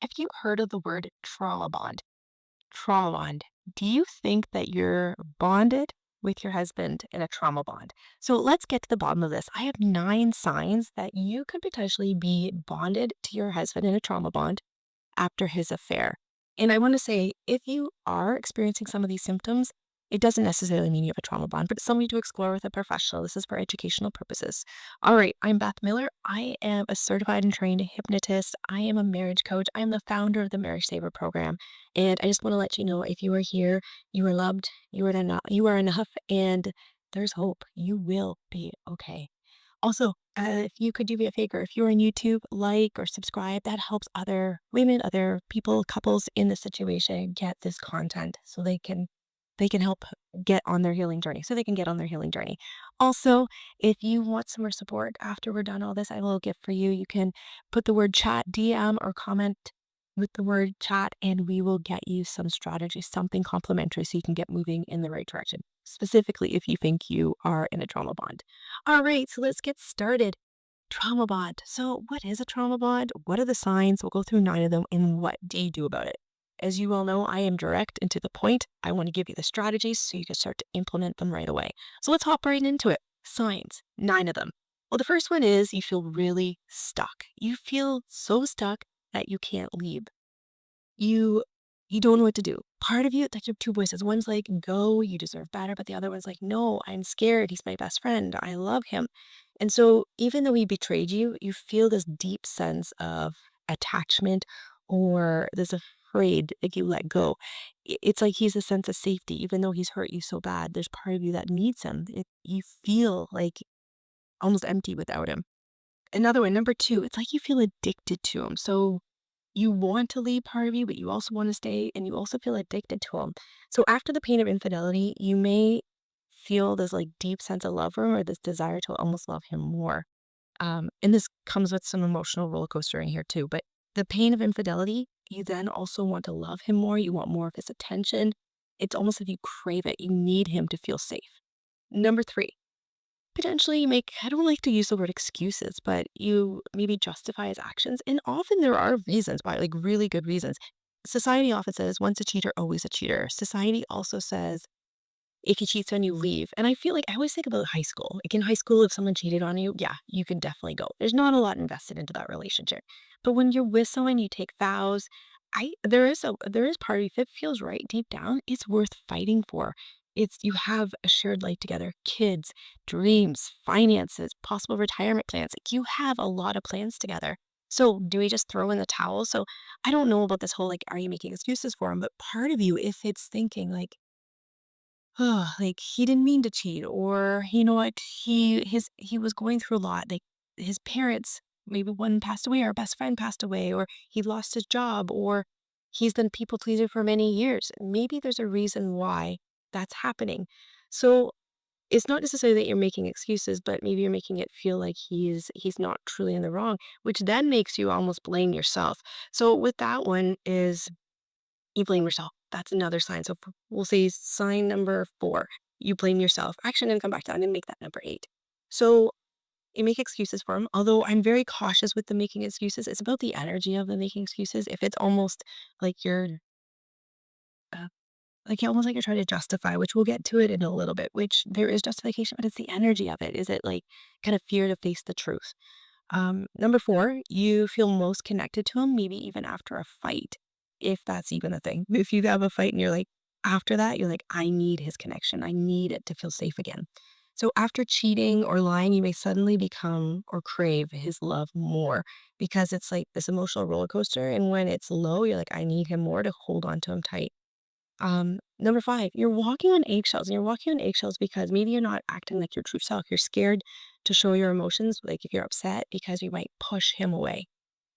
Have you heard of the word trauma bond? Trauma bond. Do you think that you're bonded with your husband in a trauma bond? So let's get to the bottom of this. I have 9 signs that you could potentially be bonded to your husband in a trauma bond after his affair. And I want to say, if you are experiencing some of these symptoms, it doesn't necessarily mean you have a trauma bond, but it's something to explore with a professional. This is for educational purposes. All right, I'm Beth Miller. I am a certified and trained hypnotist. I am a marriage coach. I'm the founder of the Marriage Saver program. And I just want to let you know if you are here, you are loved, you are enough, and there's hope. You will be okay. Also, if you could do me a favor, if you're on YouTube, like or subscribe, that helps other women, other people, couples in the situation get this content so they can help get on their healing journey. So they can get on their healing journey. Also, if you want some more support after we're done all this, I have a little gift for you. You can put the word chat, DM, or comment with the word chat, and we will get you some strategy, something complimentary so you can get moving in the right direction, specifically if you think you are in a trauma bond. All right, so let's get started. Trauma bond. So, what is a trauma bond? What are the signs? We'll go through 9 of them, and what do you do about it? As you all know, I am direct and to the point. I want to give you the strategies so you can start to implement them right away. So, let's hop right into it. Signs, 9 of them. Well, the first one is you feel really stuck. You feel so stuck that you can't leave. You you don't know what to do. Part of you, like you have two voices. One's like, go, you deserve better. But the other one's like, no, I'm scared. He's my best friend. I love him. And so even though he betrayed you, you feel this deep sense of attachment or this afraid that you let go. It's like he's a sense of safety, even though he's hurt you so bad. There's part of you that needs him. You feel like almost empty without him. Another one, number two, it's like you feel addicted to him. So you want to leave part of you, but you also want to stay and you also feel addicted to him. So after the pain of infidelity, you may feel this like deep sense of love for him or this desire to almost love him more. And this comes with some emotional roller coaster in here too. But the pain of infidelity, you then also want to love him more. You want more of his attention. It's almost like you crave it. You need him to feel safe. Number three, potentially you make, I don't like to use the word excuses, but you maybe justify his actions. And often there are reasons why, like really good reasons. Society often says, once a cheater, always a cheater. Society also says, if he cheats on you, leave. And I feel like I always think about high school. Like in high school, if someone cheated on you, yeah, you could definitely go. There's not a lot invested into that relationship. But when you're with someone, you take vows. There is part of you, if it feels right deep down, it's worth fighting for. It's you have a shared life together, kids, dreams, finances, possible retirement plans. Like you have a lot of plans together. So do we just throw in the towel? So I don't know about this whole like, are you making excuses for him? But part of you, if it's thinking like, oh, like he didn't mean to cheat, or you know what, he was going through a lot. Like his parents, maybe one passed away, or a best friend passed away, or he lost his job, or he's been people pleasing for many years. Maybe there's a reason why that's happening. So it's not necessarily that you're making excuses, but maybe you're making it feel like he's not truly in the wrong, which then makes you almost blame yourself. So with that one is you blame yourself. That's another sign. So we'll say sign number 4, you blame yourself. Actually, I'm going to come back to that. I'm going to make that number 8. So you make excuses for him. Although I'm very cautious with the making excuses. It's about the energy of the making excuses. If it's almost like uh, almost like you're trying to justify, which we'll get to it in a little bit, which there is justification, but it's the energy of it. Is it like kind of fear to face the truth? Number 4, you feel most connected to him, maybe even after a fight, if that's even a thing. If you have a fight and you're like, after that, you're like, I need his connection. I need it to feel safe again. So after cheating or lying, you may suddenly become or crave his love more because it's like this emotional roller coaster. And when it's low, you're like, I need him more to hold on to him tight. Number 5, you're walking on eggshells, and you're walking on eggshells because maybe you're not acting like your true self. You're scared to show your emotions, like if you're upset, because you might push him away.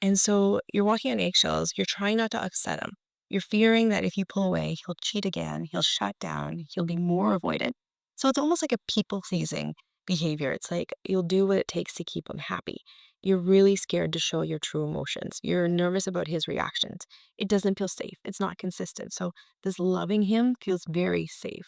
And so you're walking on eggshells. You're trying not to upset him. You're fearing that if you pull away, he'll cheat again, he'll shut down, he'll be more avoidant. So it's almost like a people pleasing behavior. It's like you'll do what it takes to keep him happy. You're really scared to show your true emotions. You're nervous about his reactions. It doesn't feel safe. It's not consistent. So this loving him feels very safe.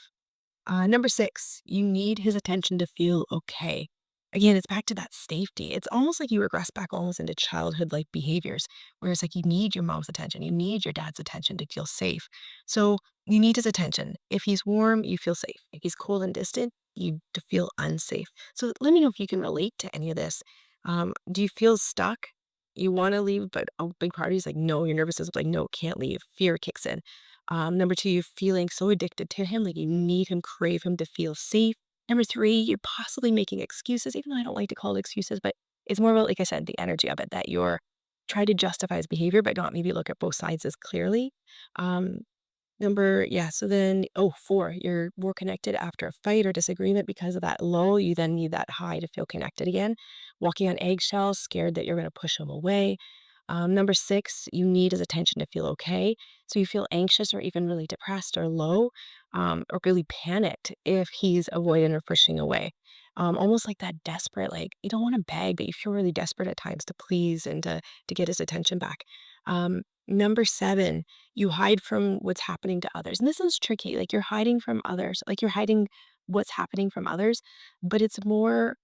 Number 6, you need his attention to feel okay. Again, it's back to that safety. It's almost like you regress back almost into childhood like behaviors, where it's like you need your mom's attention, you need your dad's attention to feel safe. So you need his attention. If he's warm, you feel safe. If he's cold and distant, you to feel unsafe. So let me know if you can relate to any of this. Do you feel stuck? You want to leave, but a big part of you is like, no, your nervous system's like, no, can't leave. Fear kicks in. Number two, you're feeling so addicted to him, like you need him, crave him to feel safe. Number three, you're possibly making excuses, even though I don't like to call it excuses, but it's more about, like I said, the energy of it that you're trying to justify his behavior, but not maybe look at both sides as clearly. Um, so then, oh, four, you're more connected after a fight or disagreement because of that low. You then need that high to feel connected again. Walking on eggshells, scared that you're going to push him away. Number six, you need his attention to feel okay. So you feel anxious or even really depressed or low, or really panicked if he's avoiding or pushing away. Almost like that desperate, like you don't want to beg, but you feel really desperate at times to please and to get his attention back. Number seven, you hide from what's happening to others. And this is tricky. Like you're hiding from others, like you're hiding what's happening from others, but it's about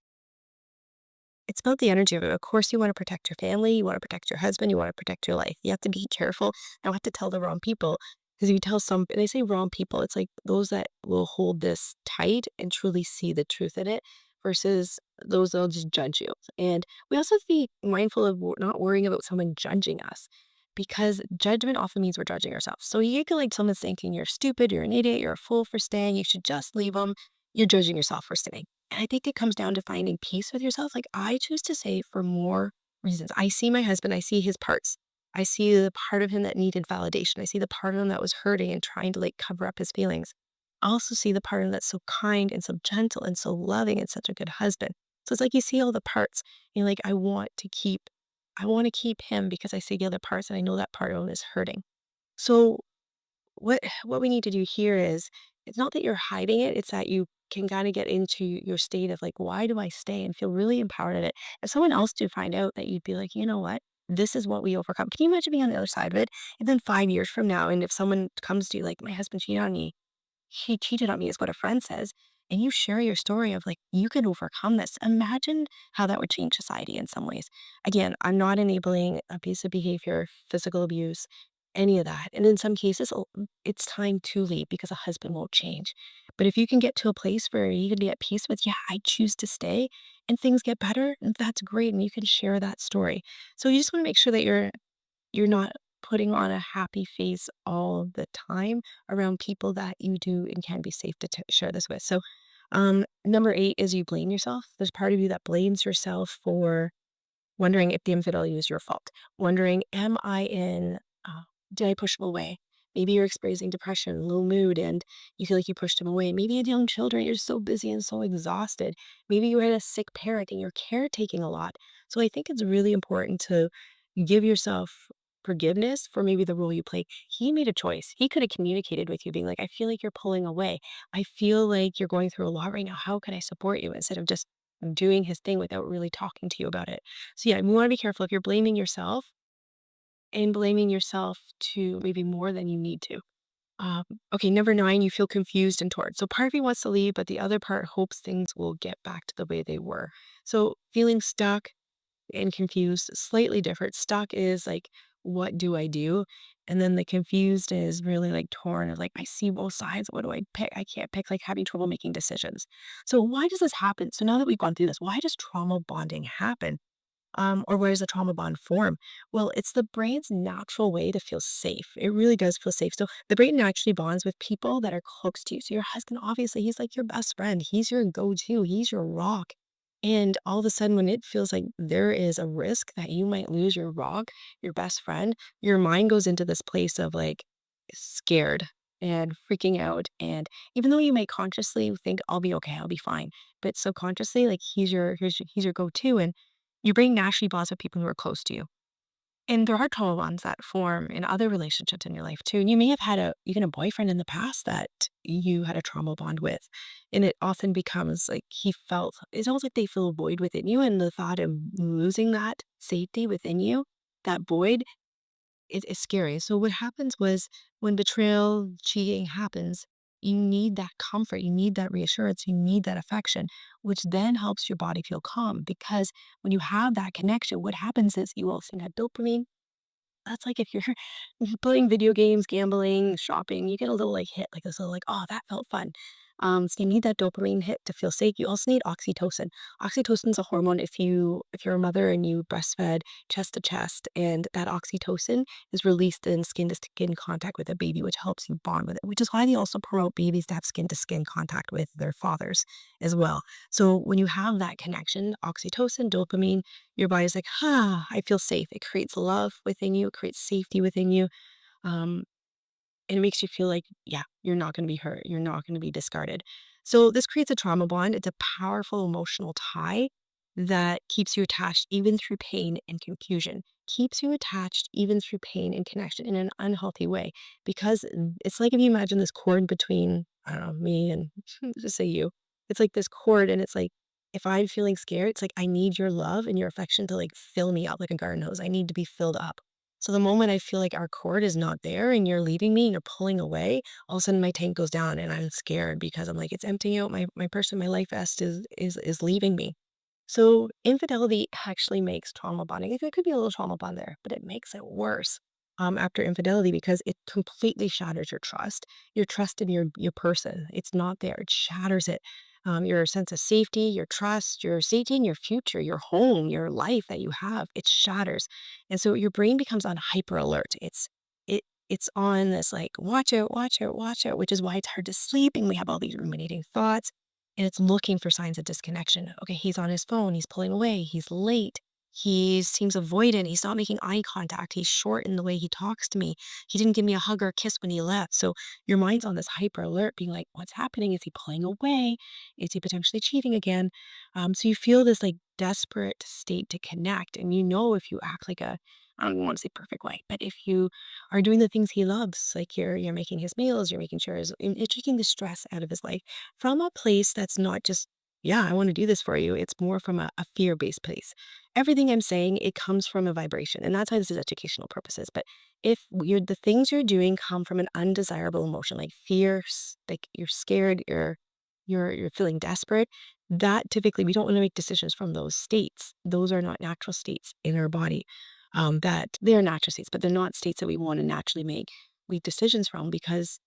the energy of it. Of course, you want to protect your family, you want to protect your husband, you want to protect your life. You have to be careful. You don't have to tell the wrong people. Because if you tell some, they say wrong people, it's like those that will hold this tight and truly see the truth in it versus those that'll just judge you. And we also have to be mindful of not worrying about someone judging us because judgment often means we're judging ourselves. So you get like someone's thinking you're stupid, you're an idiot, you're a fool for staying, you should just leave them. You're judging yourself for staying. And I think it comes down to finding peace with yourself. Like I choose to say for more reasons. I see my husband, I see his parts. I see the part of him that needed validation. I see the part of him that was hurting and trying to like cover up his feelings. I also see the part of him that's so kind and so gentle and so loving and such a good husband. So it's like you see all the parts. And you're like, I want to keep him because I see the other parts and I know that part of him is hurting. So what we need to do here is it's not that you're hiding it, it's that you can kind of get into your state of like, why do I stay and feel really empowered at it. If someone else did find out that you'd be like, you know what? This is what we overcome. Can you imagine being on the other side of it? And then 5 years from now, and if someone comes to you like, my husband cheated on me, he cheated on me is what a friend says, and you share your story of like, you can overcome this. Imagine how that would change society in some ways. Again, I'm not enabling abusive behavior, physical abuse, any of that. And in some cases, it's time to leave because a husband won't change. But if you can get to a place where you can be at peace with, yeah, I choose to stay and things get better, that's great. And you can share that story. So you just want to make sure that you're not putting on a happy face all the time around people that you do and can be safe to share this with. So, number eight is you blame yourself. There's part of you that blames yourself for wondering if the infidelity was your fault, wondering, am I in, did I push him away? Maybe you're experiencing depression, low mood, and you feel like you pushed him away. Maybe you had young children, you're so busy and so exhausted. Maybe you had a sick parent and you're caretaking a lot. So I think it's really important to give yourself forgiveness for maybe the role you play. He made a choice. He could have communicated with you, being like, I feel like you're pulling away. I feel like you're going through a lot right now. How can I support you? Instead of just doing his thing without really talking to you about it. So yeah, we want to be careful if you're blaming yourself and blaming yourself to maybe more than you need to. Um, okay, number nine, you feel confused and torn. So part of you wants to leave, but the other part hopes things will get back to the way they were. So feeling stuck and confused, slightly different. Stuck is like, what do I do? And then the confused is really like torn, of like, I see both sides. What do I pick? I can't pick, like having trouble making decisions. So why does this happen? So now that we've gone through this, why does trauma bonding happen? Or where does the trauma bond form? Well, it's the brain's natural way to feel safe. It really does feel safe. So the brain actually bonds with people that are close to you. So your husband, obviously, he's like your best friend. He's your go-to. He's your rock. And all of a sudden, when it feels like there is a risk that you might lose your rock, your best friend, your mind goes into this place of like scared and freaking out. And even though you may consciously think, I'll be okay, I'll be fine, but subconsciously, like he's your go-to. And your brain naturally bonds with people who are close to you. And there are trauma bonds that form in other relationships in your life too. And you may have had even a boyfriend in the past that you had a trauma bond with. And it often becomes like it's almost like they feel a void within you. And the thought of losing that safety within you, that void, is scary. So what happens was when betrayal, cheating happens, You need that comfort, you need that reassurance, you need that affection, which then helps your body feel calm. Because when you have that connection, what happens is you will send that dopamine. That's like if you're playing video games, gambling, shopping, you get a little like hit, like this little like, oh, that felt fun. So you need that dopamine hit to feel safe. You also need oxytocin. Oxytocin is a hormone if you're a mother and you breastfed chest to chest, and that oxytocin is released in skin to skin contact with a baby, which helps you bond with it, which is why they also promote babies to have skin to skin contact with their fathers as well. So when you have that connection, oxytocin, dopamine, your body's like, "Ah, I feel safe." It creates love within you, it creates safety within you, um, and it makes you feel like, yeah, you're not gonna be hurt, you're not gonna be discarded. So this creates a trauma bond. It's a powerful emotional tie that keeps you attached even through pain and confusion, keeps you attached even through pain and connection in an unhealthy way. Because it's like if you imagine this cord between, I don't know, me and just say you. It's like this cord, and it's like if I'm feeling scared, it's like I need your love and your affection to like fill me up like a garden hose. I need to be filled up. So the moment I feel like our cord is not there and you're leaving me and you're pulling away, all of a sudden my tank goes down and I'm scared because I'm like, it's emptying out my person, my life vest is leaving me. So infidelity actually makes trauma bonding. It could be a little trauma bond there, but it makes it worse after infidelity because it completely shatters your trust in your person. It's not there. It shatters it. Your sense of safety, your trust, your safety in your future, your home, your life that you have, it shatters. And so your brain becomes on hyper alert. It's on this like watch out, watch out, watch out, which is why it's hard to sleep and we have all these ruminating thoughts, and it's looking for signs of disconnection. Okay, he's on his phone, he's pulling away, he's late, he seems avoidant, he's not making eye contact, he's short in the way he talks to me, he didn't give me a hug or a kiss when he left. So your mind's on this hyper alert, being like, what's happening? Is he pulling away? Is he potentially cheating again? So you feel this like desperate state to connect. And you know, if you act like a, I don't even want to say perfect wife, but if you are doing the things he loves, like you're making his meals, you're making sure you're taking the stress out of his life from a place that's not just, yeah, I want to do this for you. It's more from a fear-based place. Everything I'm saying, it comes from a vibration. And that's why this is educational purposes. But if you're the things you're doing come from an undesirable emotion, like fear, like you're scared, you're feeling desperate, that typically we don't want to make decisions from those states. Those are not natural states in our body. That they are natural states, but they're not states that we want to naturally make decisions from because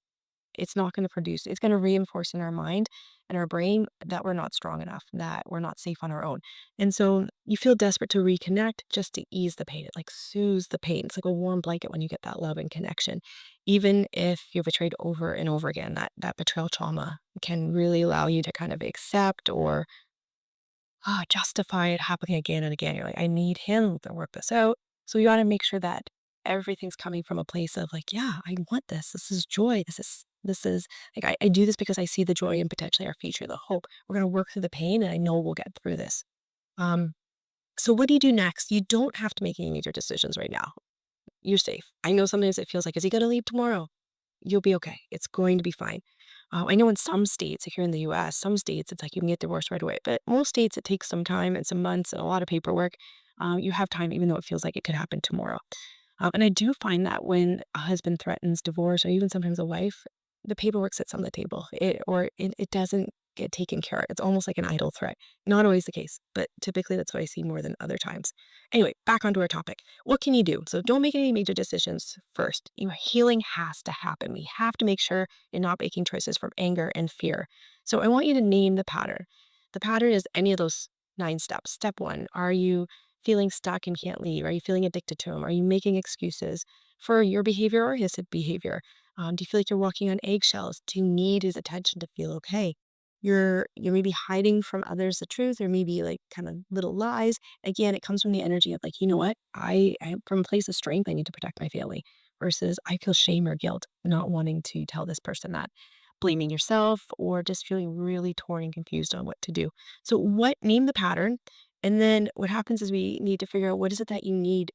it's not going to produce, it's going to reinforce in our mind and our brain that we're not strong enough, that we're not safe on our own. And so you feel desperate to reconnect just to ease the pain. It like soothes the pain. It's like a warm blanket when you get that love and connection. Even if you're betrayed over and over again, that betrayal trauma can really allow you to kind of accept or justify it happening again and again. You're like, I need him to work this out. So you got to make sure that everything's coming from a place of like, yeah, I want this. This is joy. This is like, I do this because I see the joy in potentially our future, the hope. We're going to work through the pain and I know we'll get through this. Um, so what do you do next? You don't have to make any major decisions right now. You're safe. I know sometimes it feels like, is he going to leave tomorrow? You'll be okay. It's going to be fine. I know in some states, if you're in the US, some states it's like you can get divorced right away. But most states, it takes some time and some months and a lot of paperwork. You have time, even though it feels like it could happen tomorrow. And I do find that when a husband threatens divorce, or even sometimes a wife, the paperwork sits on the table, it doesn't get taken care of. It's almost like an idle threat. Not always the case, but typically that's what I see more than other times. Anyway, back onto our topic. What can you do? So don't make any major decisions first. Your healing has to happen. We have to make sure you're not making choices from anger and fear. So I want you to name the pattern. The pattern is any of those 9 steps. Step one, are you feeling stuck and can't leave? Are you feeling addicted to him? Are you making excuses for your behavior or his behavior? Do you feel like you're walking on eggshells? Do you need his attention to feel okay? You're maybe hiding from others the truth, or maybe like kind of little lies. Again, it comes from the energy of like, you know what? I'm from a place of strength. I need to protect my family versus I feel shame or guilt not wanting to tell this person that, blaming yourself or just feeling really torn and confused on what to do. So name the pattern. And then what happens is we need to figure out what is it that you need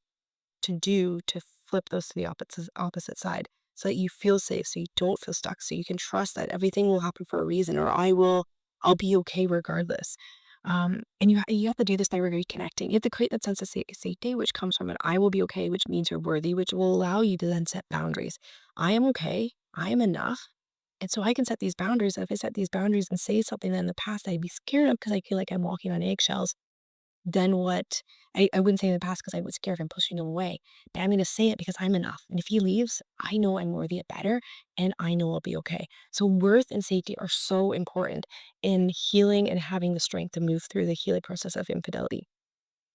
to do to flip those to the opposite side so that you feel safe, so you don't feel stuck, so you can trust that everything will happen for a reason, or I'll be okay regardless. And you have to do this by reconnecting. You have to create that sense of safety, which comes from an I will be okay, which means you're worthy, which will allow you to then set boundaries. I am okay. I am enough. And so I can set these boundaries. If I set these boundaries and say something that in the past I'd be scared of because I feel like I'm walking on eggshells, then what I wouldn't say in the past because I was scared of him pushing him away, but I'm gonna say it because I'm enough. And if he leaves, I know I'm worthy of better and I know I'll be okay. So worth and safety are so important in healing and having the strength to move through the healing process of infidelity.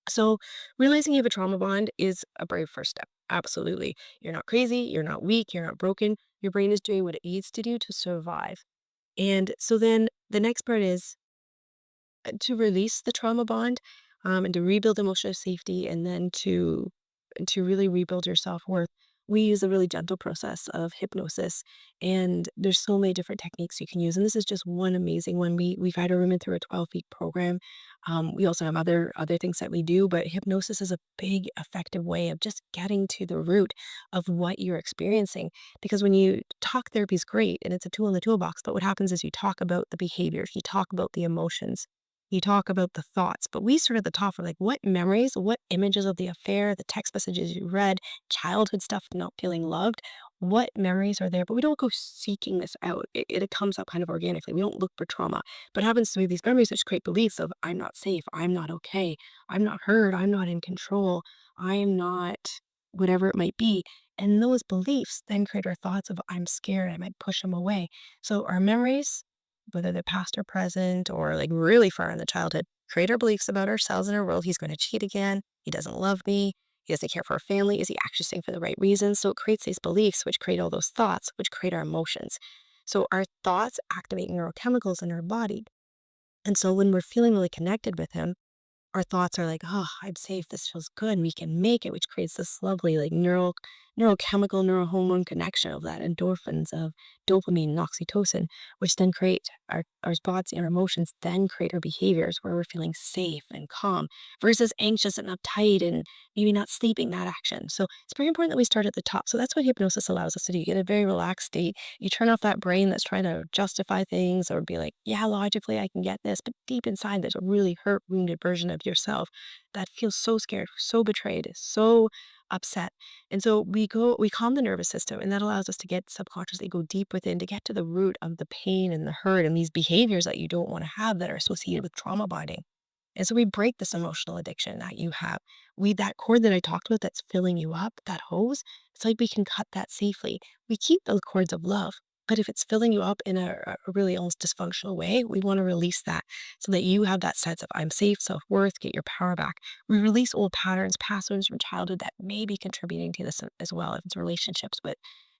So realizing you have a trauma bond is a brave first step. Absolutely. You're not crazy, you're not weak, you're not broken. Your brain is doing what it needs to do to survive. And so then the next part is to release the trauma bond, and to rebuild emotional safety, and then to really rebuild your self-worth. We use a really gentle process of hypnosis, and there's so many different techniques you can use. And this is just one amazing one. We've had our women through a 12-week program. We also have other things that we do, but hypnosis is a big, effective way of just getting to the root of what you're experiencing. Because when you talk therapy is great and it's a tool in the toolbox, but what happens is you talk about the behaviors, you talk about the emotions, you talk about the thoughts, but we start at the top. We're like, what memories, what images of the affair, the text messages you read, childhood stuff, not feeling loved, what memories are there? But we don't go seeking this out. It comes up kind of organically. We don't look for trauma. But it happens to be these memories which create beliefs of I'm not safe, I'm not okay, I'm not heard, I'm not in control, I'm not whatever it might be. And those beliefs then create our thoughts of I'm scared, I might push him away. So our memories, whether they're past or present or like really far in the childhood, create our beliefs about ourselves and our world. He's going to cheat again. He doesn't love me. He doesn't care for our family. Is he actually staying for the right reasons? So it creates these beliefs, which create all those thoughts, which create our emotions. So our thoughts activate neurochemicals in our body. And so when we're feeling really connected with him, our thoughts are like, "Oh, I'm safe. This feels good. And we can make it," which creates this lovely like neurochemical, neurohormone connection of that endorphins of dopamine and oxytocin, which then create our thoughts and our emotions, then create our behaviors where we're feeling safe and calm versus anxious and uptight and maybe not sleeping that action. So it's very important that we start at the top. So that's what hypnosis allows us to do. You get a very relaxed state. You turn off that brain that's trying to justify things or be like, yeah, logically I can get this. But deep inside, there's a really hurt, wounded version of yourself that feels so scared, so betrayed, so upset. And so we calm the nervous system, and that allows us to get subconsciously go deep within to get to the root of the pain and the hurt and these behaviors that you don't want to have that are associated with trauma bonding. And so we break this emotional addiction that you have. That cord that I talked about that's filling you up, that hose, it's like we can cut that safely. We keep those cords of love. But if it's filling you up in a really almost dysfunctional way, we want to release that so that you have that sense of I'm safe, self worth, get your power back. We release old patterns, past wounds from childhood that may be contributing to this as well. If it's relationships with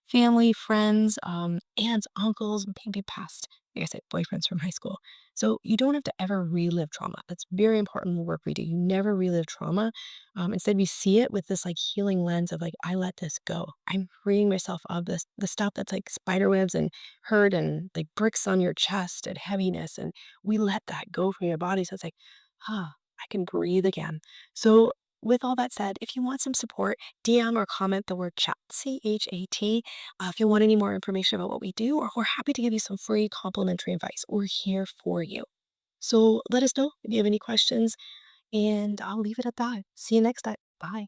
family, friends, aunts, uncles, maybe past, like I said, boyfriends from high school. So you don't have to ever relive trauma. That's very important in the work we do. You never relive trauma. Instead, we see it with this like healing lens of like, I let this go. I'm freeing myself of this, the stuff that's like spider webs and hurt and like bricks on your chest and heaviness. And we let that go from your body. So it's like, I can breathe again. So with all that said, if you want some support, DM or comment the word chat, CHAT. If you want any more information about what we do, or we're happy to give you some free complimentary advice. We're here for you. So let us know if you have any questions, and I'll leave it at that. See you next time. Bye.